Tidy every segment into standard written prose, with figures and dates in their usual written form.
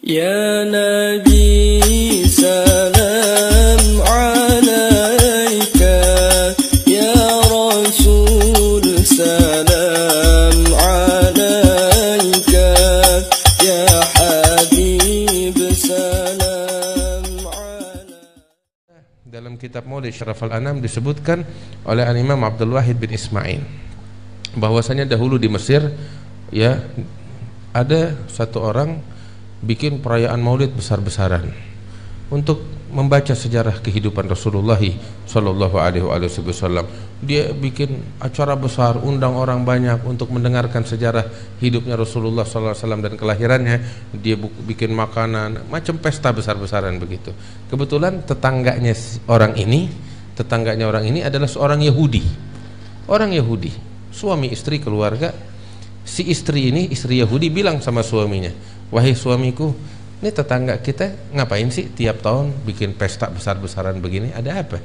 Ya Nabi salam alaika, Ya Rasul salam alaika, Ya Habib salam alaika. Dalam kitab Maulid Syaraful Anam disebutkan oleh Al-Imam Abdul Wahid bin Ismail bahwasanya dahulu di Mesir ya ada satu orang bikin perayaan Maulid besar-besaran untuk membaca sejarah kehidupan Rasulullah sallallahu alaihi wasallam. Dia bikin acara besar, undang orang banyak untuk mendengarkan sejarah hidupnya Rasulullah sallallahu alaihi wasallam dan kelahirannya. Dia bikin makanan, macam pesta besar-besaran begitu. Kebetulan tetangganya orang ini adalah seorang Yahudi. Orang Yahudi, suami istri keluarga. Si istri ini, istri Yahudi bilang sama suaminya, "Wahai suamiku, ini tetangga kita ngapain sih tiap tahun bikin pesta besar-besaran begini, ada apa?"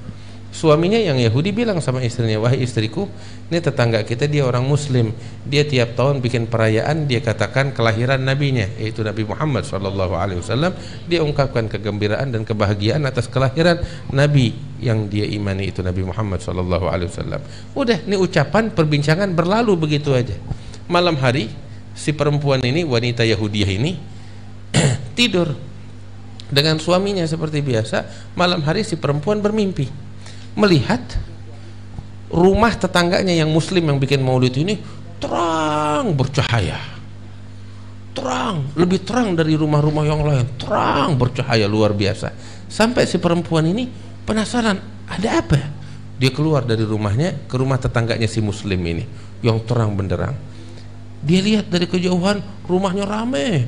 Suaminya yang Yahudi bilang sama istrinya, "Wahai istriku, ini tetangga kita dia orang Muslim, dia tiap tahun bikin perayaan, dia katakan kelahiran nabinya, yaitu Nabi Muhammad SAW. Dia ungkapkan kegembiraan dan kebahagiaan atas kelahiran Nabi yang dia imani, itu Nabi Muhammad SAW. Udah, ini ucapan perbincangan berlalu begitu aja. Malam hari si perempuan ini, wanita Yahudiah ini tidur dengan suaminya seperti biasa. Malam hari si perempuan bermimpi melihat rumah tetangganya yang Muslim yang bikin maulid ini terang bercahaya, terang, lebih terang dari rumah-rumah yang lain, terang bercahaya luar biasa. Sampai si perempuan ini penasaran, ada apa? Dia keluar dari rumahnya ke rumah tetangganya si Muslim ini yang terang benderang. Dia lihat dari kejauhan rumahnya rame,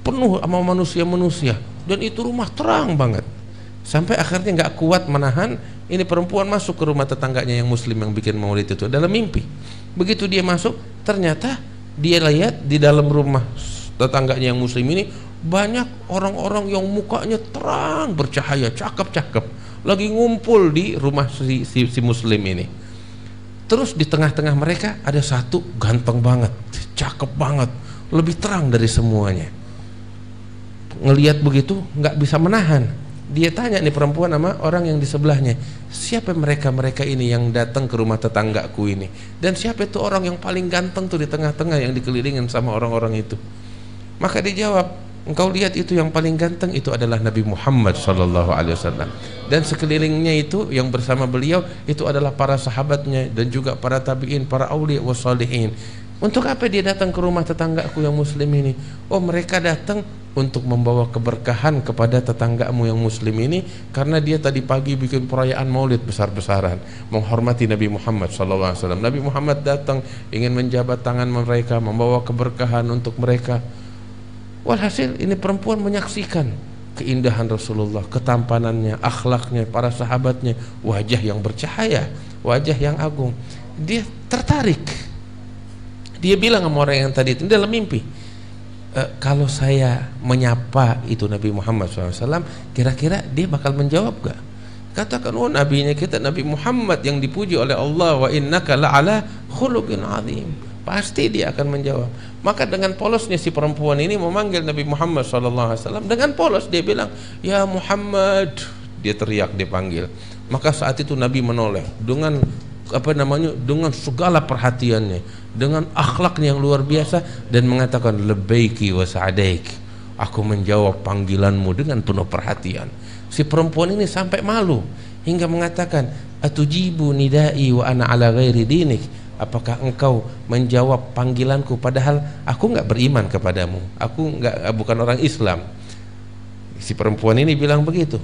penuh sama manusia-manusia, dan itu rumah terang banget. Sampai akhirnya nggak kuat menahan, ini perempuan masuk ke rumah tetangganya yang Muslim yang bikin maulid itu dalam mimpi. Begitu dia masuk, ternyata dia lihat di dalam rumah tetangganya yang Muslim ini banyak orang-orang yang mukanya terang bercahaya, cakep-cakep, lagi ngumpul di rumah si Muslim ini. Terus di tengah-tengah mereka ada satu ganteng banget, cakep banget, lebih terang dari semuanya. Ngelihat begitu nggak bisa menahan. Dia tanya nih perempuan sama orang yang di sebelahnya, siapa mereka ini yang datang ke rumah tetanggaku ini, dan siapa itu orang yang paling ganteng tuh di tengah-tengah yang dikelilingin sama orang-orang itu. Maka dijawab, engkau lihat itu yang paling ganteng itu adalah Nabi Muhammad SAW, dan sekelilingnya itu yang bersama beliau itu adalah para sahabatnya dan juga para tabi'in, para aulia wassalihin. Untuk apa dia datang ke rumah tetanggaku yang Muslim ini? Oh, mereka datang untuk membawa keberkahan kepada tetanggamu yang Muslim ini, karena dia tadi pagi bikin perayaan maulid besar-besaran menghormati Nabi Muhammad SAW. Nabi Muhammad datang ingin menjabat tangan mereka, membawa keberkahan untuk mereka. Walhasil ini perempuan menyaksikan keindahan Rasulullah, ketampanannya, akhlaknya, para sahabatnya, wajah yang bercahaya, wajah yang agung. Dia tertarik. Dia bilang sama orang yang tadi itu dalam mimpi, kalau saya menyapa itu Nabi Muhammad SAW, kira-kira dia bakal menjawab gak? Katakan, oh nabinya kita Nabi Muhammad yang dipuji oleh Allah, wa innaka la'ala khuluqin azim. Pasti dia akan menjawab. Maka dengan polosnya si perempuan ini memanggil Nabi Muhammad SAW. Dengan polos dia bilang, ya Muhammad. Dia teriak, dia panggil. Maka saat itu Nabi menoleh dengan dengan segala perhatiannya, dengan akhlaknya yang luar biasa, dan mengatakan, labbaiki wa sa'adaik, aku menjawab panggilanmu dengan penuh perhatian. Si perempuan ini sampai malu hingga mengatakan, atujibu nidai wa ana ala ghairi dinik, apakah engkau menjawab panggilanku padahal aku nggak beriman kepadamu, aku bukan orang Islam. Si perempuan ini bilang begitu.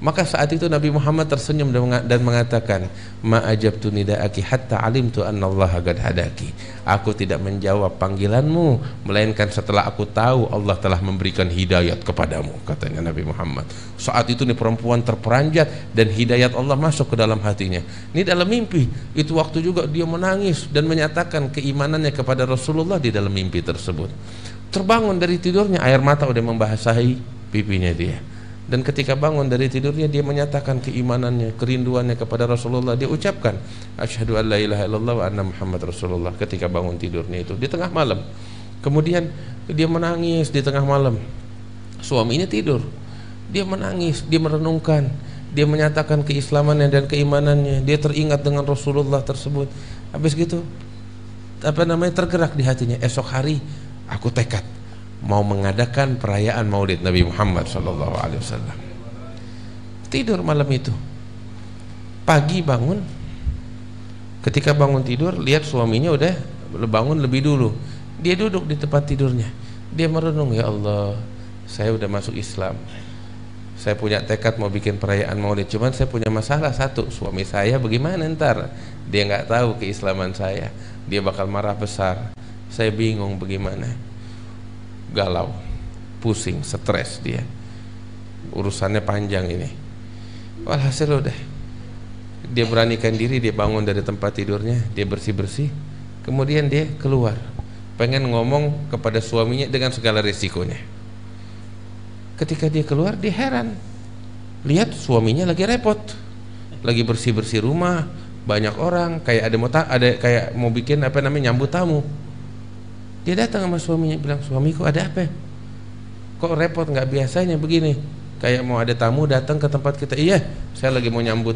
Maka saat itu Nabi Muhammad tersenyum dan mengatakan, ma ajabtu nidaaki hatta alimtu annallaha qad hadaki. Aku tidak menjawab panggilanmu melainkan setelah aku tahu Allah telah memberikan hidayat kepadamu, katanya Nabi Muhammad. Saat itu nih perempuan terperanjat dan hidayat Allah masuk ke dalam hatinya. Ini dalam mimpi. Itu waktu juga dia menangis dan menyatakan keimanannya kepada Rasulullah di dalam mimpi tersebut. Terbangun dari tidurnya, air mata udah membasahi pipinya dia. Dan ketika bangun dari tidurnya, dia menyatakan keimanannya, kerinduannya kepada Rasulullah. Dia ucapkan, asyhadu an la ilaha illallah wa anna Muhammad Rasulullah, ketika bangun tidurnya itu di tengah malam. Kemudian dia menangis di tengah malam. Suaminya tidur, dia menangis, dia merenungkan, dia menyatakan keislamannya dan keimanannya, dia teringat dengan Rasulullah tersebut. Habis gitu tergerak di hatinya, esok hari aku tekad mau mengadakan perayaan Maulid Nabi Muhammad SAW. Tidur malam itu, pagi bangun, ketika bangun tidur lihat suaminya udah bangun lebih dulu. Dia duduk di tempat tidurnya, dia merenung, ya Allah, saya udah masuk Islam, saya punya tekad mau bikin perayaan Maulid, cuman saya punya masalah satu, suami saya bagaimana ntar, dia nggak tahu keislaman saya, dia bakal marah besar, saya bingung bagaimana, galau, pusing, stres, dia urusannya panjang ini. Walhasil udah dia beranikan diri, dia bangun dari tempat tidurnya, dia bersih-bersih, kemudian dia keluar, pengen ngomong kepada suaminya dengan segala risikonya. Ketika dia keluar, dia heran, lihat suaminya lagi repot, lagi bersih-bersih rumah, banyak orang, kayak ada kayak mau bikin nyambut tamu. Dia datang sama suaminya, bilang, suamiku ada apa? Kok repot, nggak biasanya begini, kayak mau ada tamu datang ke tempat kita. Iya, saya lagi mau nyambut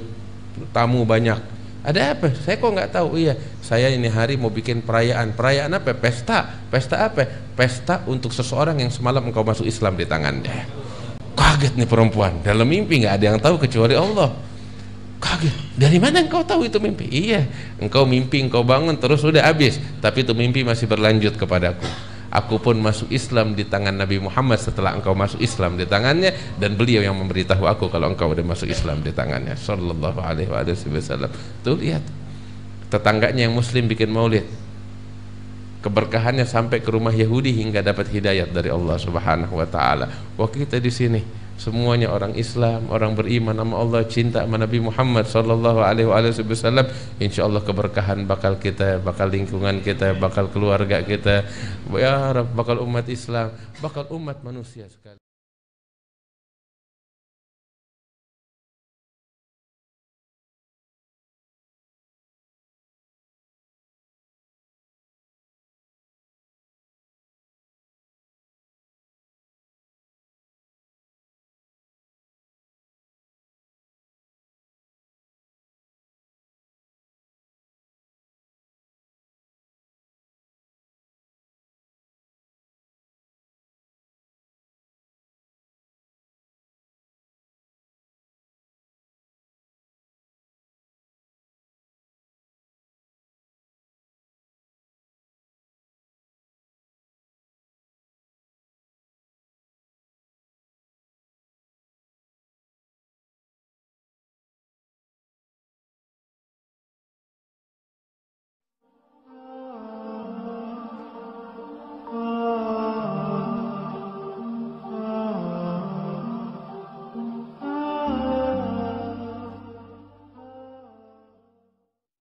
tamu banyak. Ada apa? Saya kok nggak tahu. Iya, saya ini hari mau bikin perayaan. Perayaan apa? Pesta. Pesta apa? Pesta untuk seseorang yang semalam engkau masuk Islam di tangannya. Kaget nih perempuan. Dalam mimpi nggak ada yang tahu kecuali Allah. Kaget. Dari mana engkau tahu itu mimpi? Iya, engkau mimpi, engkau bangun terus udah habis. Tapi itu mimpi masih berlanjut kepadaku. Aku pun masuk Islam di tangan Nabi Muhammad setelah engkau masuk Islam di tangannya, dan beliau yang memberitahu aku kalau engkau udah masuk Islam di tangannya, sallallahu alaihi wasallam. Tuh lihat, tetangganya yang muslim bikin maulid, keberkahannya sampai ke rumah Yahudi hingga dapat hidayat dari Allah Subhanahu wa taala. Wah, kita di sini semuanya orang Islam, orang beriman sama Allah, cinta sama Nabi Muhammad sallallahu alaihi wasallam. Insyaallah keberkahan bakal kita, bakal lingkungan kita, bakal keluarga kita, ya Rabb, bakal umat Islam, bakal umat manusia sekali.